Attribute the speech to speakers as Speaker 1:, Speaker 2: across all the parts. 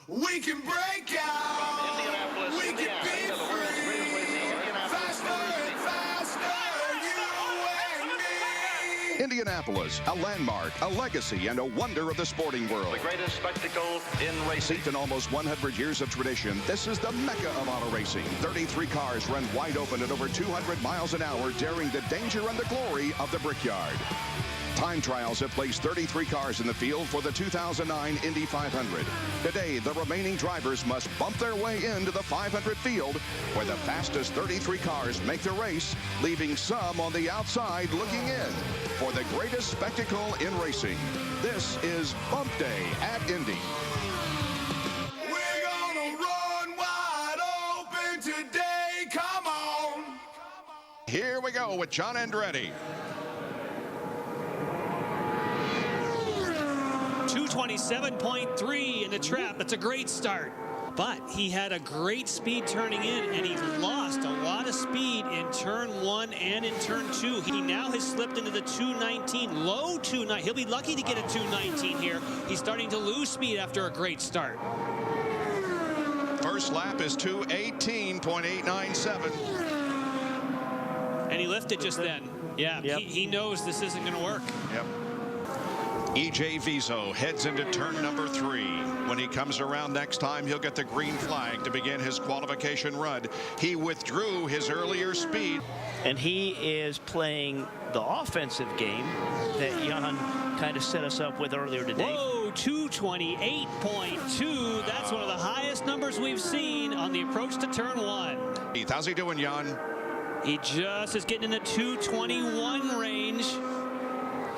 Speaker 1: We can break out.
Speaker 2: Indianapolis,
Speaker 1: We can be free. Faster and faster, you and me.
Speaker 3: Indianapolis, a landmark, a legacy, and a wonder of the sporting world.
Speaker 2: the greatest spectacle in racing.
Speaker 3: Steeped in almost 100 years of tradition, this is the mecca of auto racing. 33 cars run wide open at over 200 miles an hour, daring the danger and the glory of the Brickyard. Time trials have placed 33 cars in the field for the 2009 Indy 500. Today, the remaining drivers must bump their way into the 500 field, where the fastest 33 cars make the race, leaving some on the outside looking in for the greatest spectacle in racing. This is Bump Day at Indy.
Speaker 1: We're gonna run wide open today. Come on.
Speaker 3: Here we go with John Andretti.
Speaker 4: 227.3 in the trap. That's a great start. But he had a great speed turning in, and he lost a lot of speed in turn 1 and in turn 2. He now has slipped into the 219, low 219. He'll be lucky to get a 219 here. He's starting to lose speed after a great start.
Speaker 3: First lap is 218.897.
Speaker 4: And he lifted just then. Yeah,
Speaker 5: Yep.
Speaker 4: he knows this isn't going to work.
Speaker 3: Yep. E.J. Viso heads into turn number 3. When he comes around next time, he'll get the green flag to begin his qualification run. He withdrew his earlier speed.
Speaker 5: And he is playing the offensive game that Jan kind of set us up with earlier today.
Speaker 4: Whoa, 228.2. That's one of the highest numbers we've seen on the approach to turn 1.
Speaker 3: How's he doing, Jan?
Speaker 4: He just is getting in the 221 range.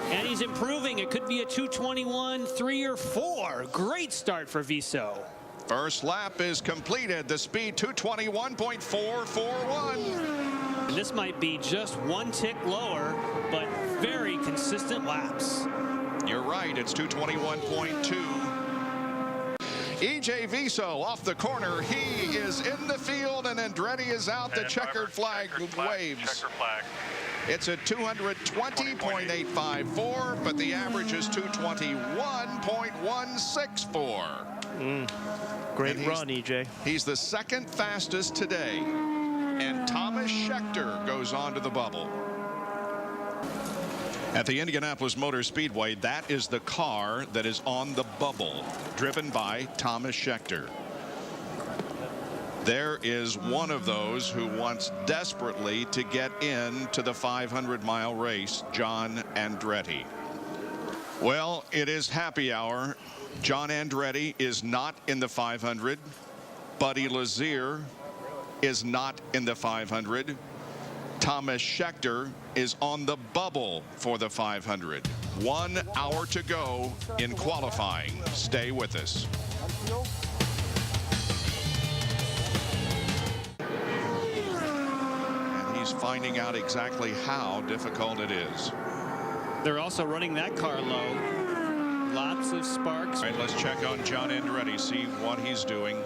Speaker 4: And he's improving. It could be a 221, 3 or 4. Great start for Viso.
Speaker 3: First lap is completed. The speed 221.441.
Speaker 4: And this might be just one tick lower, but very consistent laps.
Speaker 3: You're right. It's 221.2. E.J. Viso off the corner. He is in the field, and Andretti is out. The checkered flag waves.
Speaker 6: Checker flag.
Speaker 3: It's at 220.854, but the average is 221.164.
Speaker 5: Great run, EJ.
Speaker 3: He's the second fastest today. And Thomas Scheckter goes on to the bubble. At the Indianapolis Motor Speedway, that is the car that is on the bubble, driven by Thomas Scheckter. There is one of those who wants desperately to get into the 500-mile race, John Andretti. Well, it is happy hour. John Andretti is not in the 500. Buddy Lazier is not in the 500. Thomas Scheckter is on the bubble for the 500. 1 hour to go in qualifying. Stay with us. Finding out exactly how difficult it is.
Speaker 4: They're also running that car low. Lots of sparks.
Speaker 3: All right, let's check on John Andretti, see what he's doing.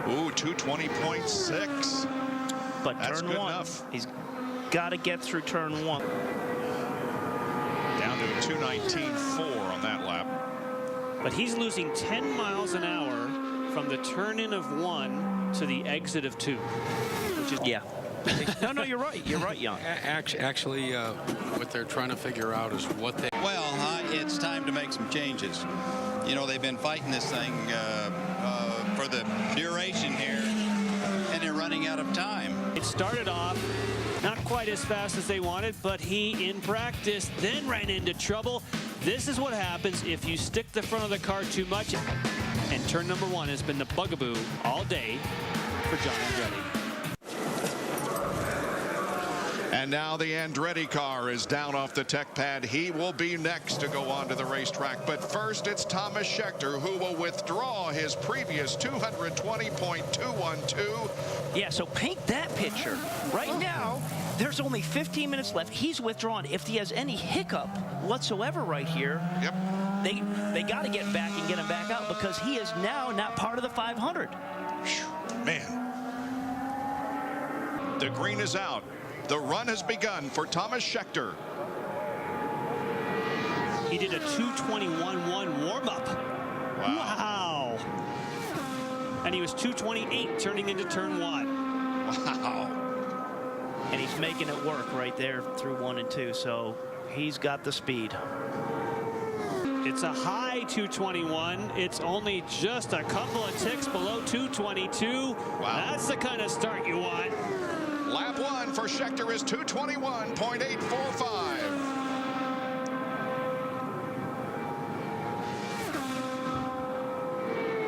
Speaker 3: Ooh, 220.6.
Speaker 5: But
Speaker 3: that's
Speaker 5: turn
Speaker 3: good
Speaker 5: 1,
Speaker 3: enough.
Speaker 5: He's got to get through turn 1.
Speaker 3: Down to a 219.4 on that lap.
Speaker 4: But he's losing 10 miles an hour from the turn-in of 1 to the exit of 2. Which is
Speaker 5: No, you're right. You're right, Jan.
Speaker 7: Actually, what they're trying to figure out is what they...
Speaker 8: Well, it's time to make some changes. You know, they've been fighting this thing for the duration here, and they're running out of time.
Speaker 4: It started off not quite as fast as they wanted, but he, in practice, then ran into trouble. This is what happens if you stick the front of the car too much. And turn number 1 has been the bugaboo all day for John Andretti.
Speaker 3: And now the Andretti car is down off the tech pad. He will be next to go on to the racetrack. But first, it's Thomas Scheckter, who will withdraw his previous 220.212.
Speaker 5: Yeah, so paint that picture. Right now, there's only 15 minutes left. He's withdrawn. If he has any hiccup whatsoever right here,
Speaker 3: yep,
Speaker 5: they got to get back and get him back out, because he is now not part of the 500.
Speaker 3: Man. The green is out. The run has begun for Thomas Scheckter.
Speaker 4: He did a 221.1 warm-up.
Speaker 3: Wow.
Speaker 4: and he was 2:28 turning into turn 1.
Speaker 8: Wow.
Speaker 5: And he's making it work right there through 1 and 2, so he's got the speed.
Speaker 4: It's a high 221. It's only just a couple of ticks below 222.
Speaker 3: Wow.
Speaker 4: That's the kind of start you want.
Speaker 3: Lap 1 for Schechter is 221.845.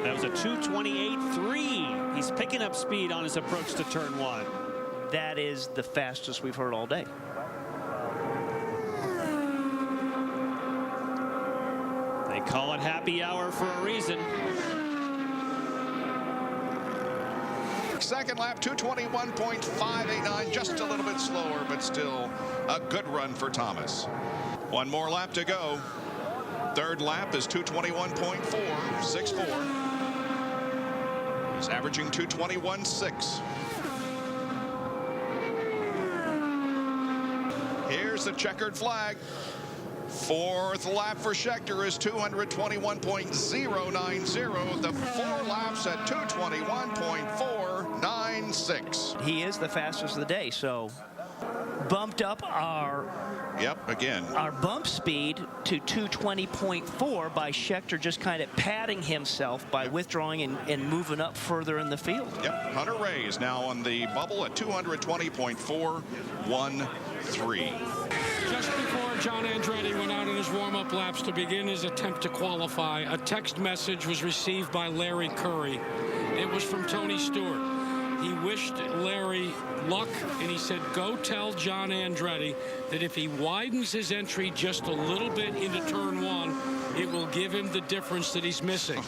Speaker 4: That was a 228.3. He's picking up speed on his approach to turn 1.
Speaker 5: That is the fastest we've heard all day.
Speaker 4: They call it happy hour for a reason.
Speaker 3: Second lap, 221.589, just a little bit slower, but still a good run for Thomas. One more lap to go. Third lap is 221.464. He's averaging 221.6. Here's the checkered flag. Fourth lap for Schechter is 221.090. The 4 laps at 221.496.
Speaker 5: He is the fastest of the day, so bumped up our bump speed to 220.4 by Schechter just kind of patting himself by withdrawing and moving up further in the field.
Speaker 3: Yep, Hunter Ray is now on the bubble at 220.413.
Speaker 7: Just before John Andretti went out in his warm-up laps to begin his attempt to qualify, a text message was received by Larry Curry. It was from Tony Stewart. He wished Larry luck, and he said, go tell John Andretti that if he widens his entry just a little bit into turn 1, it will give him the difference that he's missing.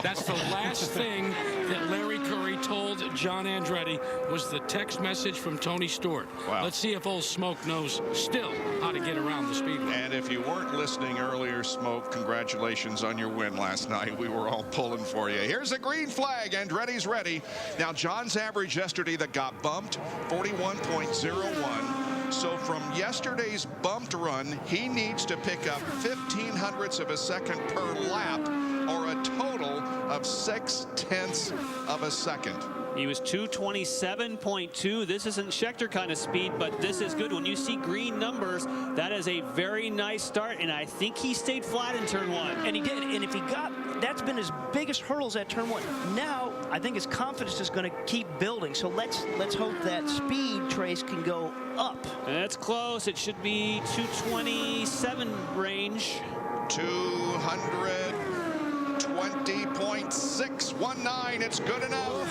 Speaker 7: That's the last thing that Larry Curry told John Andretti was the text message from Tony Stewart.
Speaker 3: Wow.
Speaker 7: Let's see if old Smoke knows still how to get around the speedway.
Speaker 3: And if you weren't listening earlier, Smoke, congratulations on your win last night. We were all pulling for you. Here's a green flag. Andretti's ready. Now, John's average yesterday that got bumped, 41.01. So from yesterday's bumped run, he needs to pick up 0.15 of a second per lap, or a total of 0.6 of a second.
Speaker 4: He was 227.2. This isn't Schechter kind of speed, but this is good. When you see green numbers, that is a very nice start, and I think he stayed flat in turn 1.
Speaker 5: And he did, and if he got, that's been his biggest hurdles at turn 1. Now, I think his confidence is going to keep building, so let's hope that speed trace can go up.
Speaker 4: That's close. It should be 227 range.
Speaker 3: 220.619. It's good enough.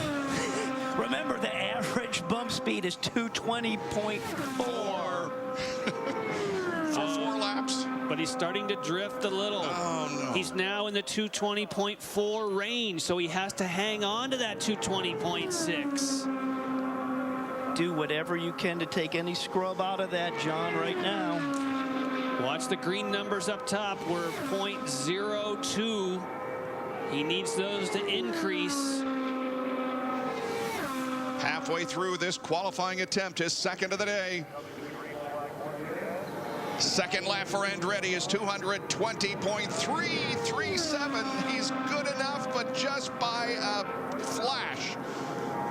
Speaker 5: Remember, the average bump speed is 220.4.
Speaker 3: For 4 laps.
Speaker 4: But he's starting to drift a little.
Speaker 3: Oh, no.
Speaker 4: He's now in the 220.4 range, so he has to hang on to that 220.6.
Speaker 5: Do whatever you can to take any scrub out of that, John, right now.
Speaker 4: Watch the green numbers up top. We're 0.02. He needs those to increase.
Speaker 3: Halfway through this qualifying attempt, his second of the day. Second lap for Andretti is 220.337. He's good enough, but just by a flash.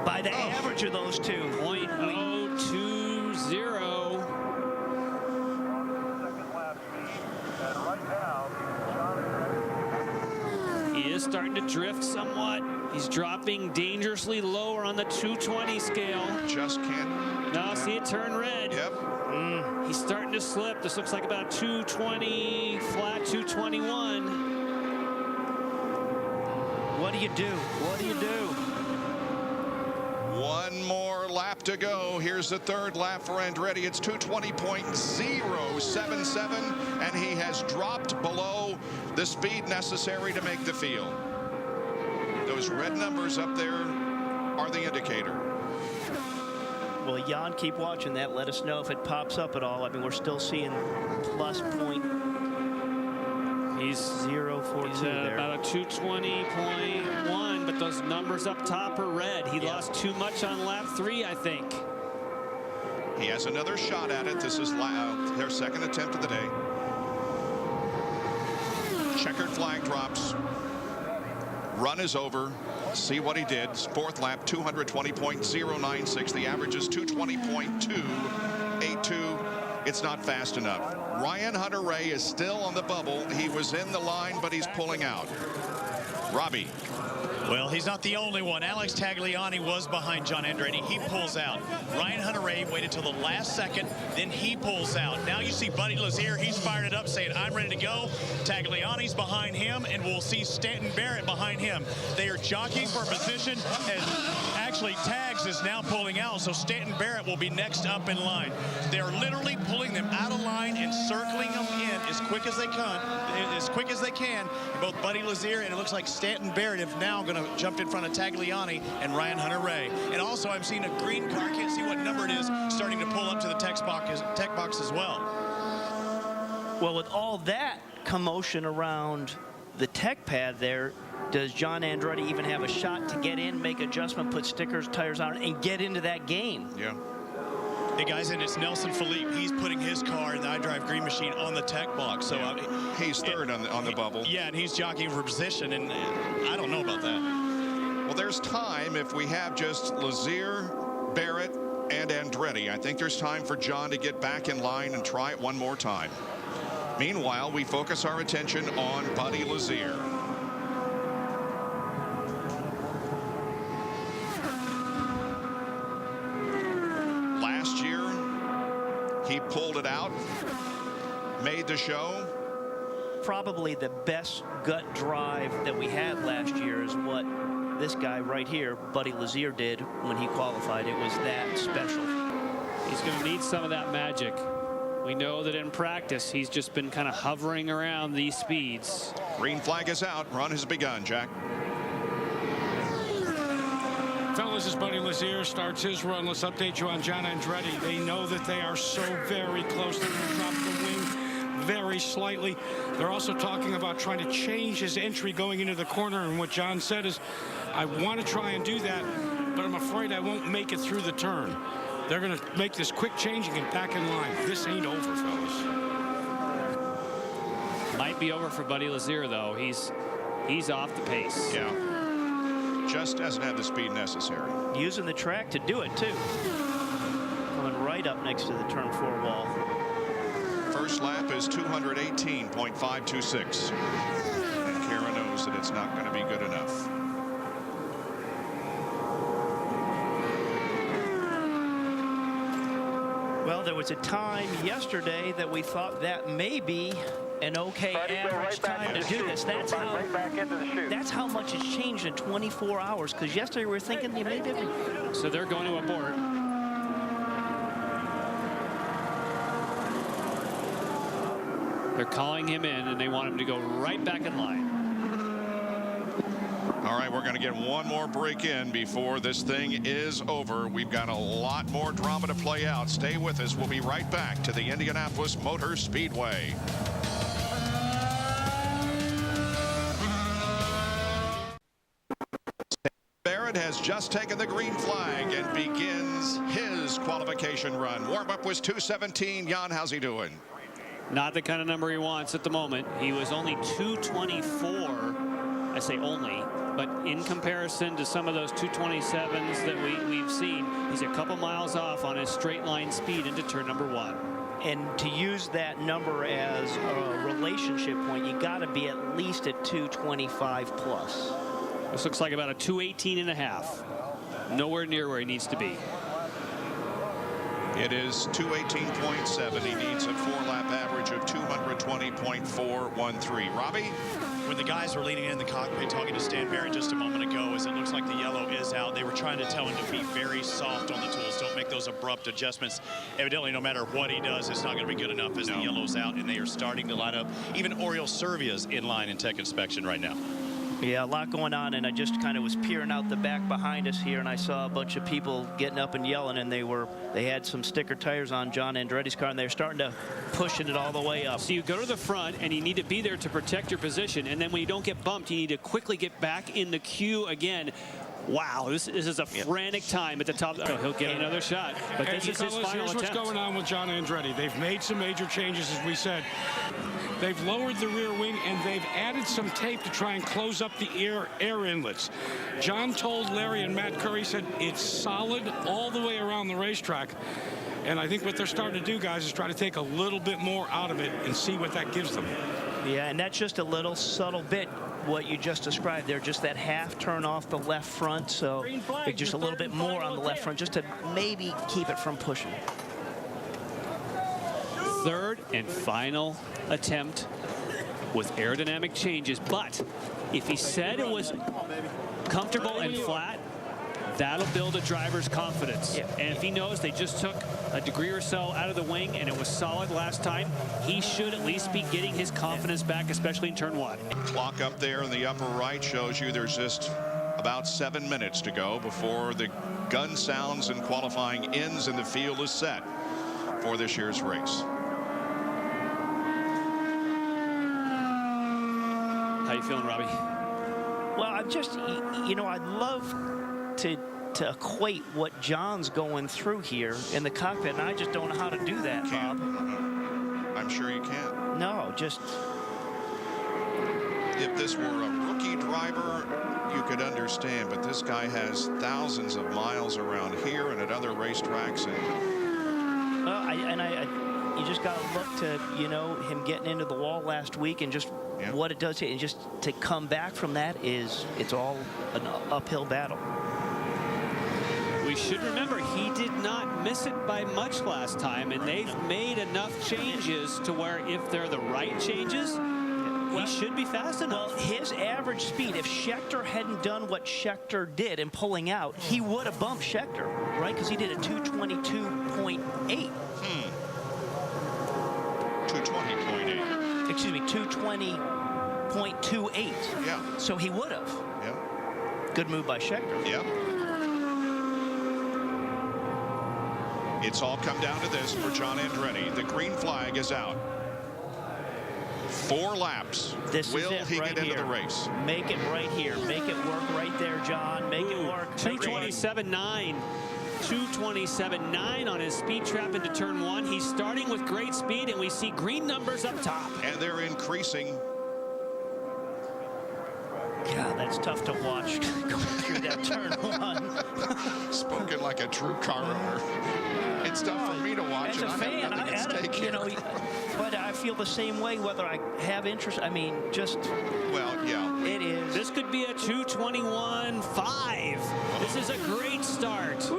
Speaker 5: By the average of those two.
Speaker 4: 0.020. He is starting to drift somewhat. He's dropping dangerously lower on the 220 scale.
Speaker 3: Just can't.
Speaker 4: Now see it turn red.
Speaker 3: Yep.
Speaker 4: He's starting to slip. This looks like about 220, flat 221.
Speaker 5: What do you do? What do you do?
Speaker 3: One more lap to go. Here's the third lap for Andretti. It's 220.077, and he has dropped below the speed necessary to make the field. Those red numbers up there are the indicator.
Speaker 5: Well, Jan, keep watching that. Let us know if it pops up at all. I mean, we're still seeing plus point.
Speaker 4: He's
Speaker 5: 0.42 there.
Speaker 4: about a 220.1, but those numbers up top are red. He lost too much on lap 3, I think.
Speaker 3: He has another shot at it. This is their second attempt of the day. Checkered flag drops. run is over. See what he did. Fourth lap, 220.096. The average is 220.282. It's not fast enough. Ryan Hunter-Reay is still on the bubble. He was in the line, but he's pulling out. Robbie.
Speaker 6: Well, he's not the only one. Alex Tagliani was behind John Andretti. He pulls out. Ryan Hunter-Reay waited till the last second, then he pulls out. Now you see Buddy Lazier. He's fired it up, saying, I'm ready to go. Tagliani's behind him, and we'll see Stanton Barrett behind him. They are jockeying for position, and actually Tags is now pulling out, so Stanton Barrett will be next up in line. They're literally pulling them out of line and circling them in as quick as they can. Both Buddy Lazier and it looks like Stanton Barrett have now going to jump in front of Tagliani and Ryan Hunter-Reay. And also I'm seeing a green car, can't see what number it is, starting to pull up to the tech box as well.
Speaker 5: Well, with all that commotion around the tech pad there, does John Andretti even have a shot to get in, make adjustment, put stickers, tires on, and get into that game?
Speaker 3: Yeah.
Speaker 6: Hey guys, and it's Nelson Philippe. He's putting his car in the iDrive Green Machine on the tech box. So
Speaker 3: yeah. He's third on the bubble.
Speaker 6: Yeah, and he's jockeying for position, and I don't know about that.
Speaker 3: Well, there's time if we have just Lazier, Barrett, and Andretti. I think there's time for John to get back in line and try it one more time. Meanwhile, we focus our attention on Buddy Lazier. Last year, he pulled it out, made the show.
Speaker 5: Probably the best gut drive that we had last year is what this guy right here, Buddy Lazier, did when he qualified. It was that special.
Speaker 4: He's going to need some of that magic. We know that in practice, he's just been kind of hovering around these speeds.
Speaker 3: Green flag is out. Run has begun, Jack.
Speaker 7: Fellas, as Buddy Lazier starts his run, let's update you on John Andretti. They know that they are so very close. They're going to drop the wing very slightly. They're also talking about trying to change his entry going into the corner. And what John said is, I want to try and do that, but I'm afraid I won't make it through the turn. They're going to make this quick change and get back in line. This ain't over, fellas.
Speaker 4: Might be over for Buddy Lazier, though. He's off the pace.
Speaker 3: Yeah. Just doesn't have the speed necessary.
Speaker 5: Using the track to do it, too. Coming right up next to the turn 4 wall.
Speaker 3: First lap is 218.526. And Kara knows that it's not going to be good enough.
Speaker 5: Well, there was a time yesterday that we thought that may be an okay average time to do this. That's how much it's changed in 24 hours. Because yesterday we were thinking you may be.
Speaker 4: So they're going to abort. They're calling him in, and they want him to go right back in line.
Speaker 3: All right, we're going to get one more break in before this thing is over. We've got a lot more drama to play out. Stay with us. We'll be right back to the Indianapolis Motor Speedway. Barrett has just taken the green flag and begins his qualification run. Warm-up was 2:17. Jan, how's he doing?
Speaker 4: Not the kind of number he wants at the moment. He was only 224. I say only, but in comparison to some of those 227s that we've seen, he's a couple miles off on his straight line speed into turn number 1.
Speaker 5: And to use that number as a relationship point, you got to be at least at 225 plus.
Speaker 4: This looks like about a 218.5. Nowhere near where he needs to be.
Speaker 3: It is 218.7. He needs a 4-lap average of 220.413. Robbie?
Speaker 6: When the guys were leaning in the cockpit talking to Stan Barrett just a moment ago, as it looks like the yellow is out, they were trying to tell him to be very soft on the tools. Don't make those abrupt adjustments. Evidently, no matter what he does, it's not going to be good enough as the yellow's out, and they are starting to line up. Even Oriol Servia's in line in tech inspection right now.
Speaker 5: Yeah, a lot going on, and I just kind of was peering out the back behind us here, and I saw a bunch of people getting up and yelling, and they had some sticker tires on John Andretti's car, and they were starting to pushing it all the way up.
Speaker 4: So you go to the front, and you need to be there to protect your position, and then when you don't get bumped, you need to quickly get back in the queue again. Wow, this is a frantic time at the top. Oh, he'll get another shot, but this is his final
Speaker 7: Here's what's
Speaker 4: attempt.
Speaker 7: going on with John Andretti. They've made some major changes, as we said. They've lowered the rear wing, and they've added some tape to try and close up the air inlets. John told Larry and Matt Curry, said it's solid all the way around the racetrack. And I think what they're starting to do, guys, is try to take a little bit more out of it and see what that gives them.
Speaker 5: Yeah, and that's just a little subtle bit what you just described there, just that half turn off the left front, so just a little bit more on the left front just to maybe keep it from pushing.
Speaker 4: Third and final attempt with aerodynamic changes, but if he said it was comfortable and flat, that'll build a driver's confidence.
Speaker 5: Yeah.
Speaker 4: And if he knows they just took a degree or so out of the wing and it was solid last time, he should at least be getting his confidence back, especially in turn 1.
Speaker 3: Clock up there in the upper right shows you there's just about 7 minutes to go before the gun sounds and qualifying ends and the field is set for this year's race.
Speaker 4: How you feeling, Robbie?
Speaker 5: Well, I'm just, you know, I'd love to equate what John's going through here in the cockpit, and I just don't know how to do that, Bob.
Speaker 3: I'm sure you can.
Speaker 5: No, just...
Speaker 3: If this were a rookie driver, you could understand, but this guy has thousands of miles around here and at other racetracks. And
Speaker 5: you just got to look to, you know, him getting into the wall last week and just what it does to, and just to come back from that it's all an uphill battle.
Speaker 4: We should remember he did not miss it by much last time, and they've made enough changes to where if they're the right changes, he should be fast enough.
Speaker 5: Well, his average speed, if Scheckter hadn't done what Scheckter did in pulling out, he would have bumped Scheckter, right? Because he did a 222.8.
Speaker 3: 220.8.
Speaker 5: Excuse me, 220.28.
Speaker 3: Yeah.
Speaker 5: So he would have.
Speaker 3: Yeah.
Speaker 5: Good move by Scheckter.
Speaker 3: Yeah. It's all come down to this for John Andretti. The green flag is out. 4 laps. Will he get into the race?
Speaker 5: Make it right here. Make it work right there, John. Make it work.
Speaker 4: 227.9. 227.9 on his speed trap into turn 1. He's starting with great speed, and we see green numbers up top.
Speaker 3: And they're increasing.
Speaker 5: God, that's tough to watch going through that turn 1.
Speaker 3: Spoken like a true car owner. It's tough for me to watch.
Speaker 5: As a fan, but I feel the same way whether I have interest. I mean, just...
Speaker 3: Well, yeah.
Speaker 5: It is.
Speaker 4: This could be a 221.5. This is a great start.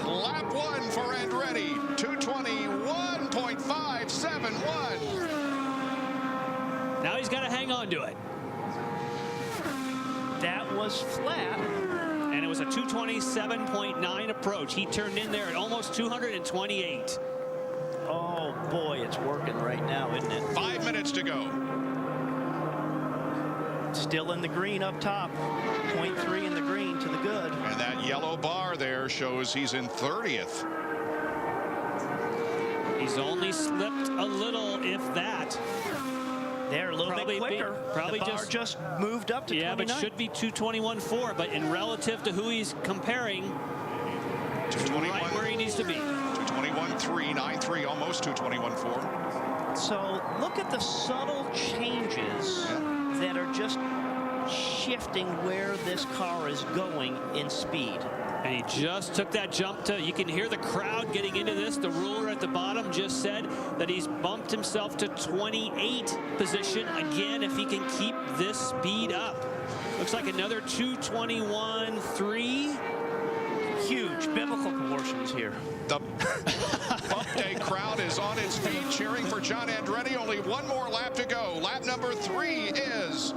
Speaker 3: Lap 1 for Andretti. 221.571.
Speaker 4: Now he's got to hang on to it.
Speaker 5: That was flat.
Speaker 4: And it was a 227.9 approach. He turned in there at almost 228.
Speaker 5: Oh, boy, it's working right now, isn't it?
Speaker 3: 5 minutes to go.
Speaker 5: Still in the green up top. 0.3 in the green to the good.
Speaker 3: And that yellow bar there shows he's in 30th.
Speaker 4: He's only slipped a little, if that.
Speaker 5: They're a little bit quicker.
Speaker 4: Probably
Speaker 5: the bar just moved up to 29.
Speaker 4: but should be 221.4. But in relative to who he's comparing, right where he needs to be.
Speaker 3: 221.393, almost 221.4.
Speaker 5: So look at the subtle changes that are just shifting where this car is going in speed.
Speaker 4: And he just took that jump to, you can hear the crowd getting into this. The ruler at the bottom just said that he's bumped himself to 28th position. Again, if he can keep this speed up. Looks like another 221.3.
Speaker 5: Huge biblical proportions here.
Speaker 3: The Bump Day crowd is on its feet cheering for John Andretti. Only one more lap to go. Lap number 3 is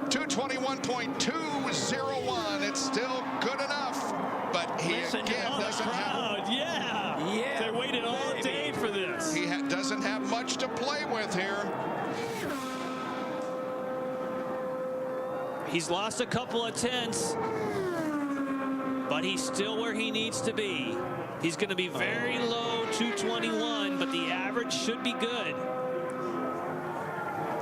Speaker 3: 221.201. It's still good enough, but he again doesn't have.
Speaker 4: Yeah. They waited all day for this.
Speaker 3: He doesn't have much to play with here.
Speaker 4: He's lost a couple of tenths, but he's still where he needs to be. He's going to be very low, 221, but the average should be good.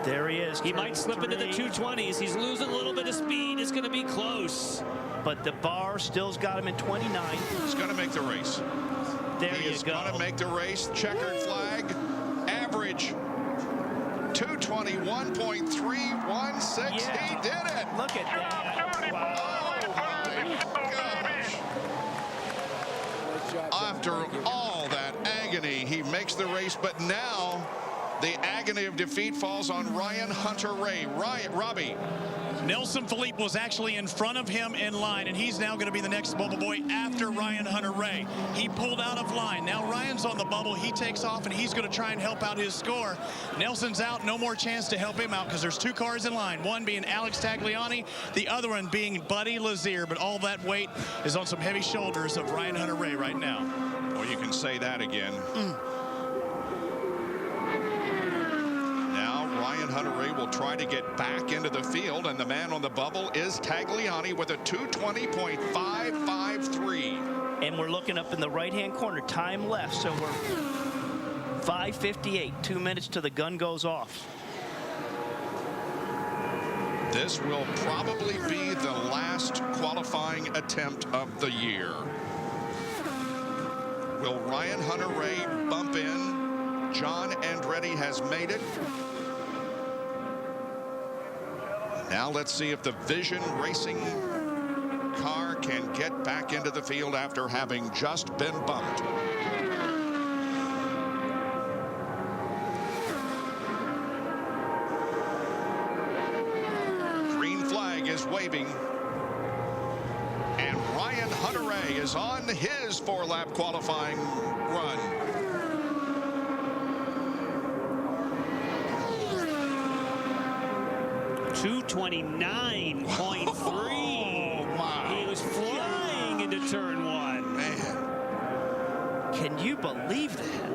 Speaker 5: There he is.
Speaker 4: He might slip into the 220s. He's losing a little bit of speed. It's going to be close.
Speaker 5: But the bar still's got him in 29.
Speaker 3: He's going to make the race.
Speaker 5: There
Speaker 3: he
Speaker 5: you
Speaker 3: is
Speaker 5: go.
Speaker 3: going to make the race. Checkered flag. Average 221.316.
Speaker 5: Yeah.
Speaker 3: He did it.
Speaker 5: Look at that. Wow.
Speaker 3: Gosh. After all that agony, he makes the race, but now the agony of defeat falls on Ryan Hunter-Reay. Robbie.
Speaker 6: Nelson Philippe was actually in front of him in line, and he's now going to be the next bubble boy after Ryan Hunter-Reay. He pulled out of line. Now Ryan's on the bubble. He takes off, and he's going to try and help out his score. Nelson's out. No more chance to help him out because there's two cars in line, one being Alex Tagliani, the other one being Buddy Lazier. But all that weight is on some heavy shoulders of Ryan Hunter-Reay right now.
Speaker 3: Well, you can say that again. Ryan Hunter-Reay will try to get back into the field, and the man on the bubble is Tagliani with a 220.553.
Speaker 5: And we're looking up in the right-hand corner. Time left, so we're 5:58. 2 minutes till the gun goes off.
Speaker 3: This will probably be the last qualifying attempt of the year. Will Ryan Hunter-Reay bump in? John Andretti has made it. Now let's see if the Vision Racing car can get back into the field after having just been bumped. Green flag is waving. And Ryan Hunter-Reay is on his 4-lap qualifying run.
Speaker 4: .229.3.
Speaker 3: Wow.
Speaker 4: He was flying into turn 1.
Speaker 3: Man.
Speaker 5: Can you believe that?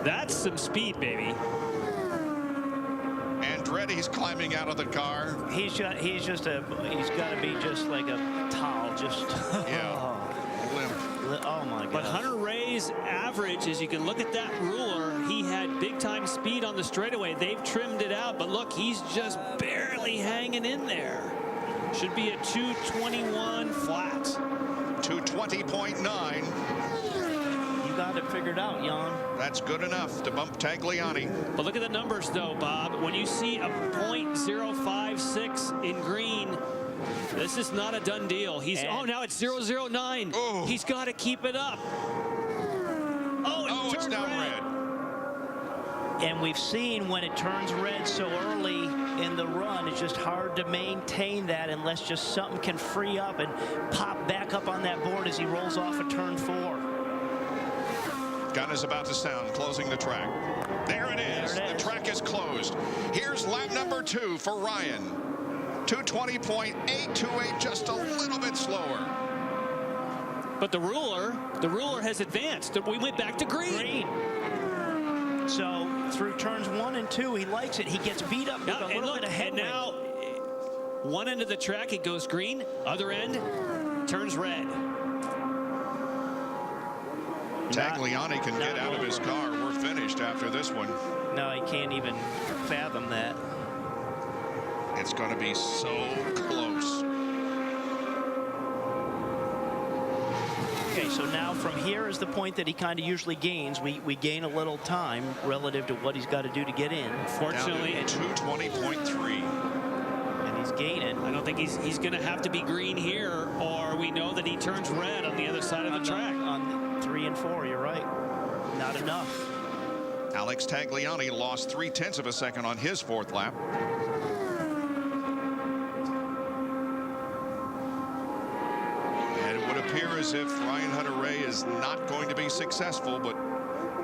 Speaker 4: That's some speed, baby.
Speaker 3: Andretti's climbing out of the car.
Speaker 5: He's got to be just like a towel, just
Speaker 3: Yeah. Limp.
Speaker 5: Oh my God.
Speaker 4: But Hunter-Reay's average, as you can look at that ruler, he had big time speed on the straightaway. They've trimmed it out, but look, he's just barely hanging in there. Should be a 221 flat.
Speaker 3: 220.9.
Speaker 5: You got it figured out, Jan.
Speaker 3: That's good enough to bump Tagliani.
Speaker 4: But look at the numbers, though, Bob. When you see a .056 in green, this is not a done deal. Now it's 009.
Speaker 3: Oh.
Speaker 4: He's got to keep it up.
Speaker 3: Oh, it's now red.
Speaker 5: And we've seen when it turns red so early in the run, it's just hard to maintain that unless just something can free up and pop back up on that board as he rolls off of turn 4.
Speaker 3: Gun is about to sound, closing the track. There it is. The track is closed. Here's lap number 2 for Ryan. 220.828, just a little bit slower.
Speaker 4: But the ruler has advanced. We went back to green.
Speaker 5: So through turns 1 and 2, he likes it. He gets beat up with a little bit of headwind.
Speaker 4: And now, one end of the track, it goes green. Other end, turns red.
Speaker 3: Tagliani can get out of his car. We're finished after this one.
Speaker 5: No, he can't even fathom that.
Speaker 3: It's going to be so close.
Speaker 5: Okay, so now from here is the point that he kind of usually gains. We gain a little time relative to what he's got to do to get in.
Speaker 4: Fortunately,
Speaker 3: 220.3.
Speaker 5: And he's gaining.
Speaker 4: I don't think he's going to have to be green here, or we know that he turns red on the other side of the track.
Speaker 5: On 3 and 4, you're right. Not enough.
Speaker 3: Alex Tagliani lost 0.3 of a second on his 4th lap. And it would appear as if Ryan Hunter-Reay is not going to be successful, but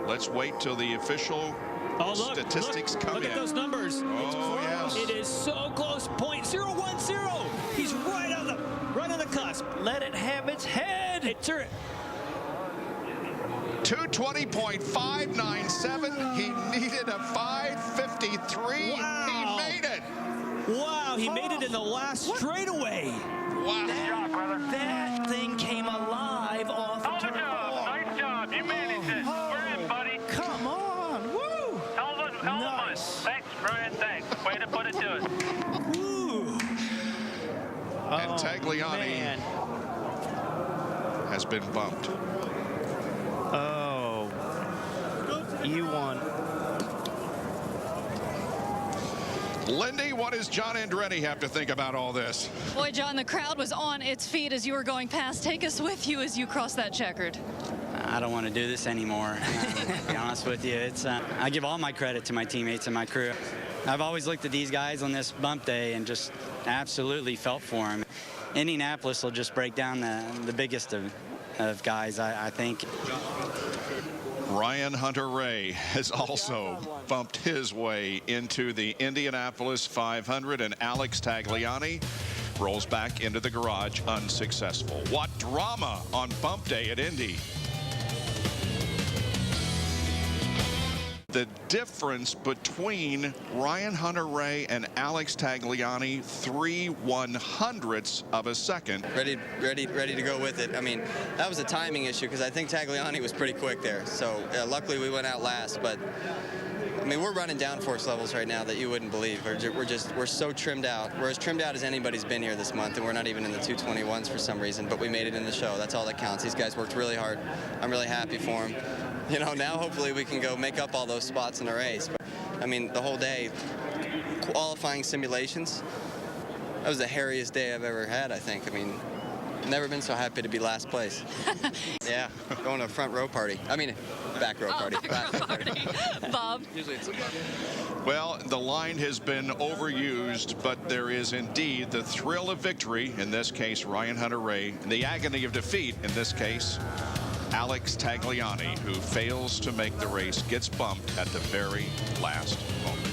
Speaker 3: let's wait till the official statistics come in.
Speaker 4: Look at those numbers.
Speaker 3: Oh, yes.
Speaker 4: It is so close. .010. He's right on the cusp.
Speaker 5: Let it have its head.
Speaker 3: 220.597. He needed a 553.
Speaker 4: Wow.
Speaker 3: He made it.
Speaker 4: Wow, he made it in the last straightaway.
Speaker 3: Wow.
Speaker 5: That thing came alive off of turn 4.
Speaker 2: Nice job. You managed it. We're in, buddy.
Speaker 5: Come on. Woo.
Speaker 2: Hell of a
Speaker 5: Nice.
Speaker 3: And Tagliani has been bumped.
Speaker 5: Oh, you won.
Speaker 3: Lindy, what does John Andretti have to think about all this?
Speaker 9: Boy, John, the crowd was on its feet as you were going past. Take us with you as you cross that checkered.
Speaker 10: I don't want to do this anymore. To be honest with you, I give all my credit to my teammates and my crew. I've always looked at these guys on this bump day and just absolutely felt for them. Indianapolis will just break down the biggest of guys, I think.
Speaker 3: Ryan Hunter-Reay has also bumped his way into the Indianapolis 500, and Alex Tagliani rolls back into the garage unsuccessful. What drama on bump day at Indy. The difference between Ryan Hunter-Reay and Alex Tagliani, 3/100ths of a second.
Speaker 11: Ready to go with it. I memean, that was a timing issue because I think Tagliani was pretty quick there. So luckily we went out last, but I mean, we're running downforce levels right now that you wouldn't believe. We're so trimmed out. We're as trimmed out as anybody's been here this month, and we're not even in the 221s for some reason, but we made it in the show. That's all that counts. These guys worked really hard. I'm really happy for them. You know, now hopefully we can go make up all those spots in the race. But, I mean, the whole day, qualifying simulations, that was the hairiest day I've ever had, I think. I mean, never been so happy to be last place. Yeah, going to a front row party. I mean, back row party.
Speaker 9: Back row party. Bob.
Speaker 3: Well, the line has been overused, but there is indeed the thrill of victory, in this case, Ryan Hunter-Reay, and the agony of defeat, in this case, Alex Tagliani, who fails to make the race, gets bumped at the very last moment.